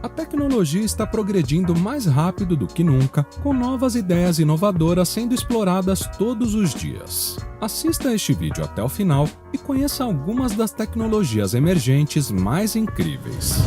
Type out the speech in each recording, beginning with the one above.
A tecnologia está progredindo mais rápido do que nunca, com novas ideias inovadoras sendo exploradas todos os dias. Assista este vídeo até o final e conheça algumas das tecnologias emergentes mais incríveis.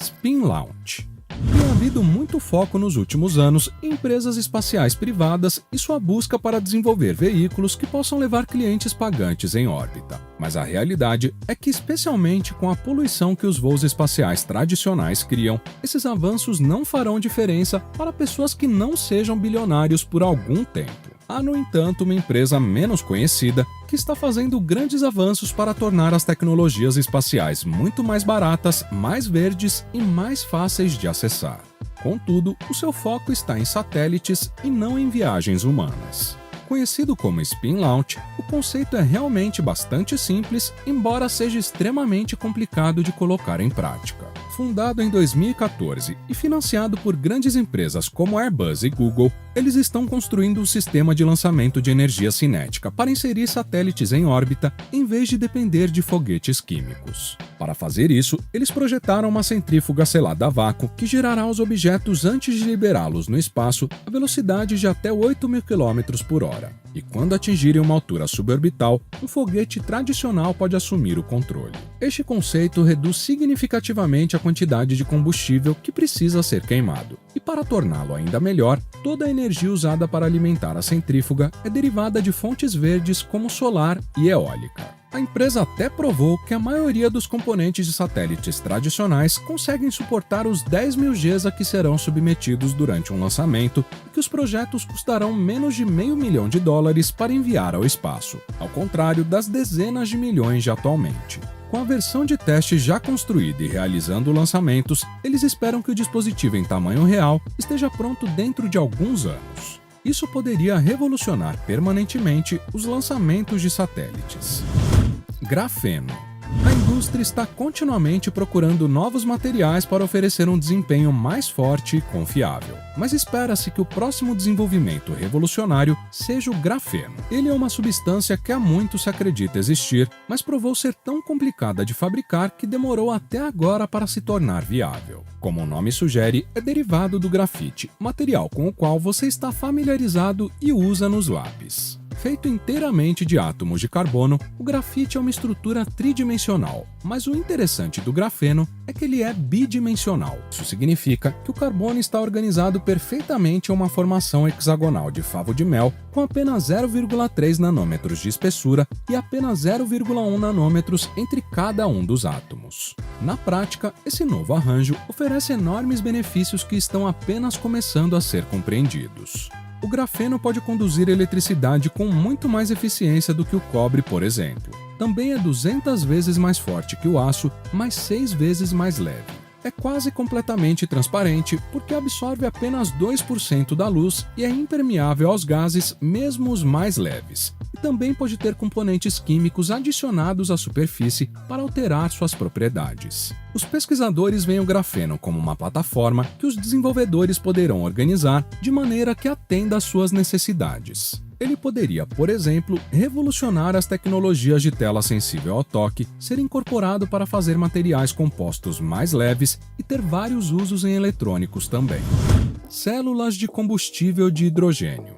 Spin Launch. Tem havido muito foco nos últimos anos em empresas espaciais privadas e sua busca para desenvolver veículos que possam levar clientes pagantes em órbita. Mas a realidade é que, especialmente com a poluição que os voos espaciais tradicionais criam, esses avanços não farão diferença para pessoas que não sejam bilionários por algum tempo. Há, no entanto, uma empresa menos conhecida que está fazendo grandes avanços para tornar as tecnologias espaciais muito mais baratas, mais verdes e mais fáceis de acessar. Contudo, o seu foco está em satélites e não em viagens humanas. Conhecido como Spin Launch, o conceito é realmente bastante simples, embora seja extremamente complicado de colocar em prática. Fundado em 2014 e financiado por grandes empresas como Airbus e Google, eles estão construindo um sistema de lançamento de energia cinética para inserir satélites em órbita em vez de depender de foguetes químicos. Para fazer isso, eles projetaram uma centrífuga selada a vácuo que girará os objetos antes de liberá-los no espaço a velocidade de até 8.000 km por hora. E quando atingirem uma altura suborbital, um foguete tradicional pode assumir o controle. Este conceito reduz significativamente a quantidade de combustível que precisa ser queimado. E para torná-lo ainda melhor, toda a energia usada para alimentar a centrífuga é derivada de fontes verdes como solar e eólica. A empresa até provou que a maioria dos componentes de satélites tradicionais conseguem suportar os 10.000 Gs a que serão submetidos durante um lançamento e que os projetos custarão menos de $500 milhão para enviar ao espaço, ao contrário das dezenas de milhões de atualmente. Com a versão de teste já construída e realizando lançamentos, eles esperam que o dispositivo em tamanho real esteja pronto dentro de alguns anos. Isso poderia revolucionar permanentemente os lançamentos de satélites. Grafeno. A indústria está continuamente procurando novos materiais para oferecer um desempenho mais forte e confiável. Mas espera-se que o próximo desenvolvimento revolucionário seja o grafeno. Ele é uma substância que há muito se acredita existir, mas provou ser tão complicada de fabricar que demorou até agora para se tornar viável. Como o nome sugere, é derivado do grafite, material com o qual você está familiarizado e usa nos lápis. Feito inteiramente de átomos de carbono, o grafite é uma estrutura tridimensional, mas o interessante do grafeno é que ele é bidimensional. Isso significa que o carbono está organizado perfeitamente em uma formação hexagonal de favo de mel com apenas 0,3 nanômetros de espessura e apenas 0,1 nanômetros entre cada um dos átomos. Na prática, esse novo arranjo oferece enormes benefícios que estão apenas começando a ser compreendidos. O grafeno pode conduzir eletricidade com muito mais eficiência do que o cobre, por exemplo. Também é 200 vezes mais forte que o aço, mas 6 vezes mais leve. É quase completamente transparente porque absorve apenas 2% da luz e é impermeável aos gases, mesmo os mais leves. E também pode ter componentes químicos adicionados à superfície para alterar suas propriedades. Os pesquisadores veem o grafeno como uma plataforma que os desenvolvedores poderão organizar de maneira que atenda às suas necessidades. Ele poderia, por exemplo, revolucionar as tecnologias de tela sensível ao toque, ser incorporado para fazer materiais compostos mais leves e ter vários usos em eletrônicos também. Células de combustível de hidrogênio.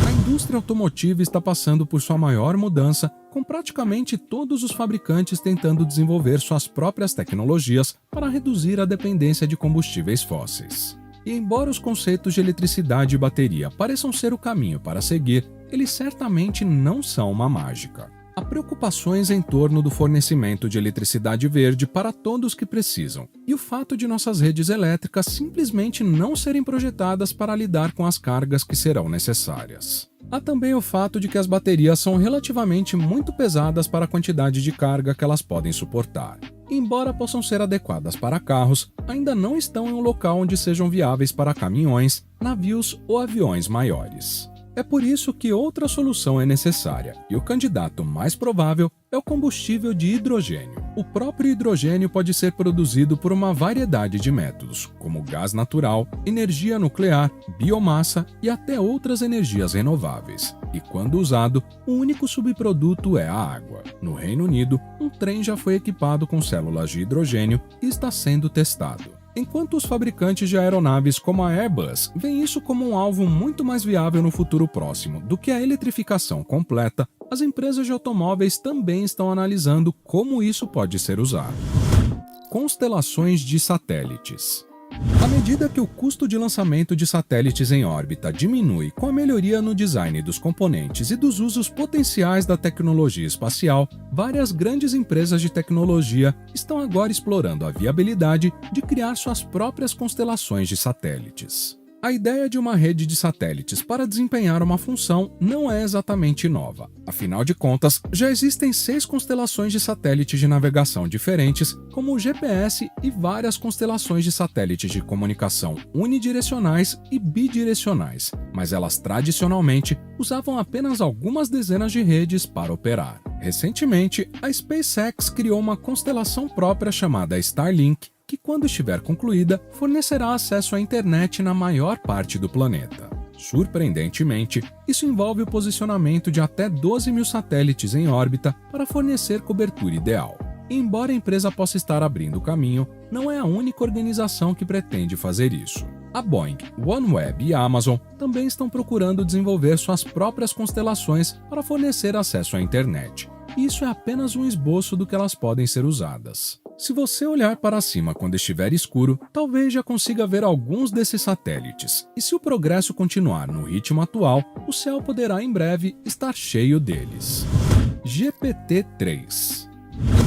A indústria automotiva está passando por sua maior mudança, com praticamente todos os fabricantes tentando desenvolver suas próprias tecnologias para reduzir a dependência de combustíveis fósseis. E embora os conceitos de eletricidade e bateria pareçam ser o caminho para seguir, eles certamente não são uma mágica. Há preocupações em torno do fornecimento de eletricidade verde para todos que precisam, e o fato de nossas redes elétricas simplesmente não serem projetadas para lidar com as cargas que serão necessárias. Há também o fato de que as baterias são relativamente muito pesadas para a quantidade de carga que elas podem suportar. Embora possam ser adequadas para carros, ainda não estão em um local onde sejam viáveis para caminhões, navios ou aviões maiores. É por isso que outra solução é necessária, e o candidato mais provável é o combustível de hidrogênio. O próprio hidrogênio pode ser produzido por uma variedade de métodos, como gás natural, energia nuclear, biomassa e até outras energias renováveis. E quando usado, o único subproduto é a água. No Reino Unido, um trem já foi equipado com células de hidrogênio e está sendo testado. Enquanto os fabricantes de aeronaves como a Airbus veem isso como um alvo muito mais viável no futuro próximo do que a eletrificação completa, as empresas de automóveis também estão analisando como isso pode ser usado. Constelações de satélites. À medida que o custo de lançamento de satélites em órbita diminui com a melhoria no design dos componentes e dos usos potenciais da tecnologia espacial, várias grandes empresas de tecnologia estão agora explorando a viabilidade de criar suas próprias constelações de satélites. A ideia de uma rede de satélites para desempenhar uma função não é exatamente nova. Afinal de contas, já existem 6 constelações de satélites de navegação diferentes, como o GPS e várias constelações de satélites de comunicação unidirecionais e bidirecionais, mas elas tradicionalmente usavam apenas algumas dezenas de redes para operar. Recentemente, a SpaceX criou uma constelação própria chamada Starlink, que, quando estiver concluída, fornecerá acesso à internet na maior parte do planeta. Surpreendentemente, isso envolve o posicionamento de até 12 mil satélites em órbita para fornecer cobertura ideal. E, embora a empresa possa estar abrindo o caminho, não é a única organização que pretende fazer isso. A Boeing, OneWeb e a Amazon também estão procurando desenvolver suas próprias constelações para fornecer acesso à internet. E isso é apenas um esboço do que elas podem ser usadas. Se você olhar para cima quando estiver escuro, talvez já consiga ver alguns desses satélites. E se o progresso continuar no ritmo atual, o céu poderá em breve estar cheio deles. GPT-3.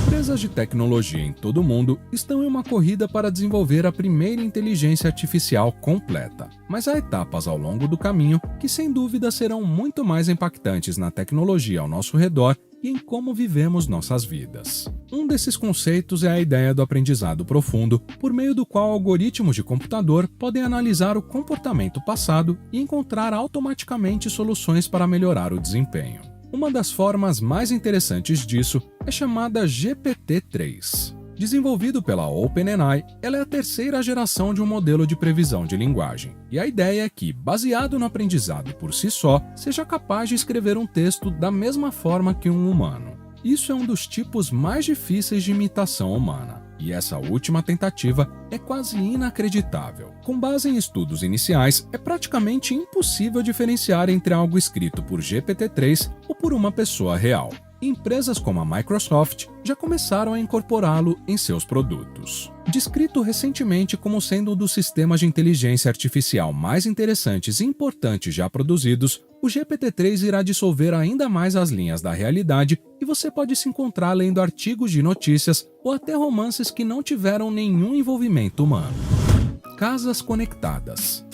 Empresas de tecnologia em todo o mundo estão em uma corrida para desenvolver a primeira inteligência artificial completa, mas há etapas ao longo do caminho que sem dúvida serão muito mais impactantes na tecnologia ao nosso redor e em como vivemos nossas vidas. Um desses conceitos é a ideia do aprendizado profundo, por meio do qual algoritmos de computador podem analisar o comportamento passado e encontrar automaticamente soluções para melhorar o desempenho. Uma das formas mais interessantes disso é chamada GPT-3. Desenvolvido pela OpenAI, ela é a terceira geração de um modelo de previsão de linguagem. E a ideia é que, baseado no aprendizado por si só, seja capaz de escrever um texto da mesma forma que um humano. Isso é um dos tipos mais difíceis de imitação humana. E essa última tentativa é quase inacreditável. Com base em estudos iniciais, é praticamente impossível diferenciar entre algo escrito por GPT-3 ou por uma pessoa real. Empresas como a Microsoft já começaram a incorporá-lo em seus produtos. Descrito recentemente como sendo um dos sistemas de inteligência artificial mais interessantes e importantes já produzidos, o GPT-3 irá dissolver ainda mais as linhas da realidade e você pode se encontrar lendo artigos de notícias ou até romances que não tiveram nenhum envolvimento humano. Casas conectadas.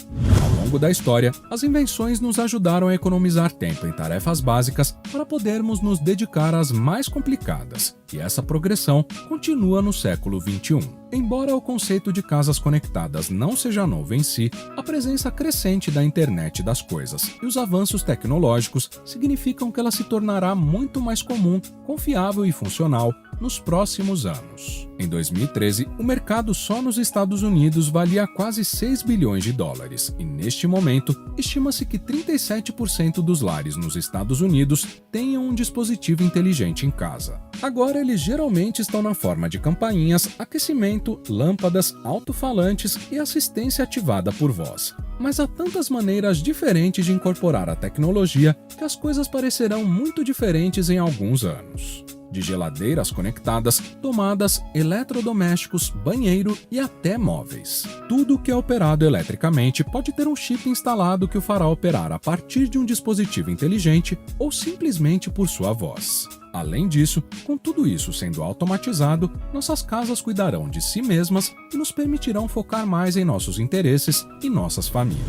Ao longo da história, as invenções nos ajudaram a economizar tempo em tarefas básicas para podermos nos dedicar às mais complicadas, e essa progressão continua no século XXI. Embora o conceito de casas conectadas não seja novo em si, a presença crescente da internet das coisas e os avanços tecnológicos significam que ela se tornará muito mais comum, confiável e funcional nos próximos anos. Em 2013, o mercado só nos Estados Unidos valia quase 6 bilhões de dólares, e neste momento, estima-se que 37% dos lares nos Estados Unidos tenham um dispositivo inteligente em casa. Agora, eles geralmente estão na forma de campainhas, aquecimento, lâmpadas, alto-falantes e assistência ativada por voz. Mas há tantas maneiras diferentes de incorporar a tecnologia que as coisas parecerão muito diferentes em alguns anos. De geladeiras conectadas, tomadas, eletrodomésticos, banheiro e até móveis. Tudo que é operado eletricamente pode ter um chip instalado que o fará operar a partir de um dispositivo inteligente ou simplesmente por sua voz. Além disso, com tudo isso sendo automatizado, nossas casas cuidarão de si mesmas e nos permitirão focar mais em nossos interesses e nossas famílias.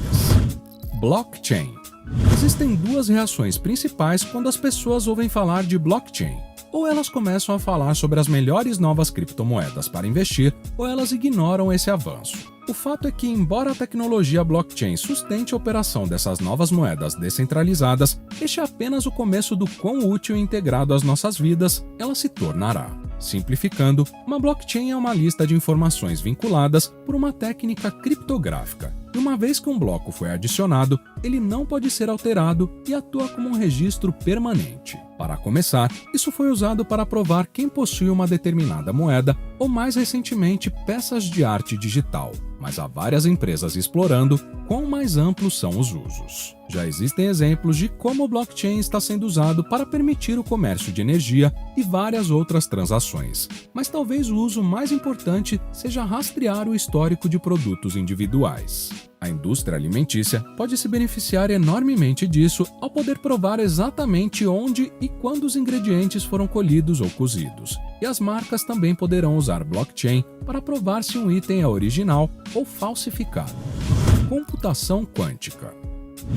Blockchain. Existem duas reações principais quando as pessoas ouvem falar de blockchain. Ou elas começam a falar sobre as melhores novas criptomoedas para investir, ou elas ignoram esse avanço. O fato é que, embora a tecnologia blockchain sustente a operação dessas novas moedas descentralizadas, este é apenas o começo do quão útil e integrado às nossas vidas ela se tornará. Simplificando, uma blockchain é uma lista de informações vinculadas por uma técnica criptográfica. E uma vez que um bloco foi adicionado, ele não pode ser alterado e atua como um registro permanente. Para começar, isso foi usado para provar quem possui uma determinada moeda ou, mais recentemente, peças de arte digital. Mas há várias empresas explorando quão mais amplos são os usos. Já existem exemplos de como o blockchain está sendo usado para permitir o comércio de energia e várias outras transações. Mas talvez o uso mais importante seja rastrear o histórico de produtos individuais. A indústria alimentícia pode se beneficiar enormemente disso ao poder provar exatamente onde e quando os ingredientes foram colhidos ou cozidos. E as marcas também poderão usar blockchain para provar se um item é original ou falsificado. Computação quântica.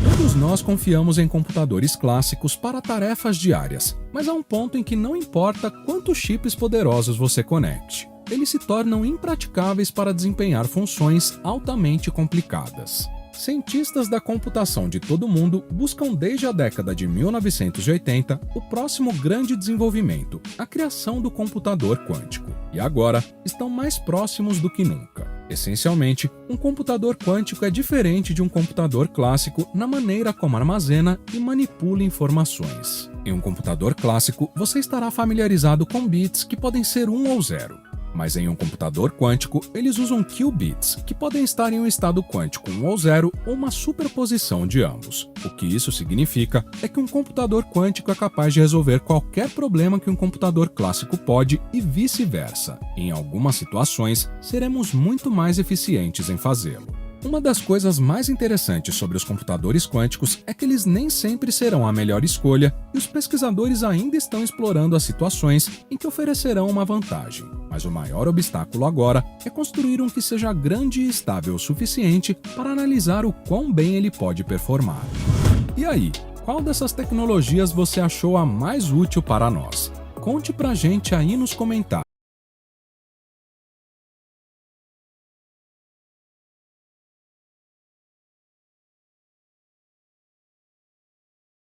Todos nós confiamos em computadores clássicos para tarefas diárias, mas há um ponto em que não importa quantos chips poderosos você conecte. Eles se tornam impraticáveis para desempenhar funções altamente complicadas. Cientistas da computação de todo o mundo buscam desde a década de 1980 o próximo grande desenvolvimento, a criação do computador quântico. E agora estão mais próximos do que nunca. Essencialmente, um computador quântico é diferente de um computador clássico na maneira como armazena e manipula informações. Em um computador clássico, você estará familiarizado com bits que podem ser 1 ou 0. Mas em um computador quântico, eles usam qubits, que podem estar em um estado quântico 1 ou 0 ou uma superposição de ambos. O que isso significa é que um computador quântico é capaz de resolver qualquer problema que um computador clássico pode e vice-versa. Em algumas situações, seremos muito mais eficientes em fazê-lo. Uma das coisas mais interessantes sobre os computadores quânticos é que eles nem sempre serão a melhor escolha e os pesquisadores ainda estão explorando as situações em que oferecerão uma vantagem. Mas o maior obstáculo agora é construir um que seja grande e estável o suficiente para analisar o quão bem ele pode performar. E aí, qual dessas tecnologias você achou a mais útil para nós? Conte pra gente aí nos comentários.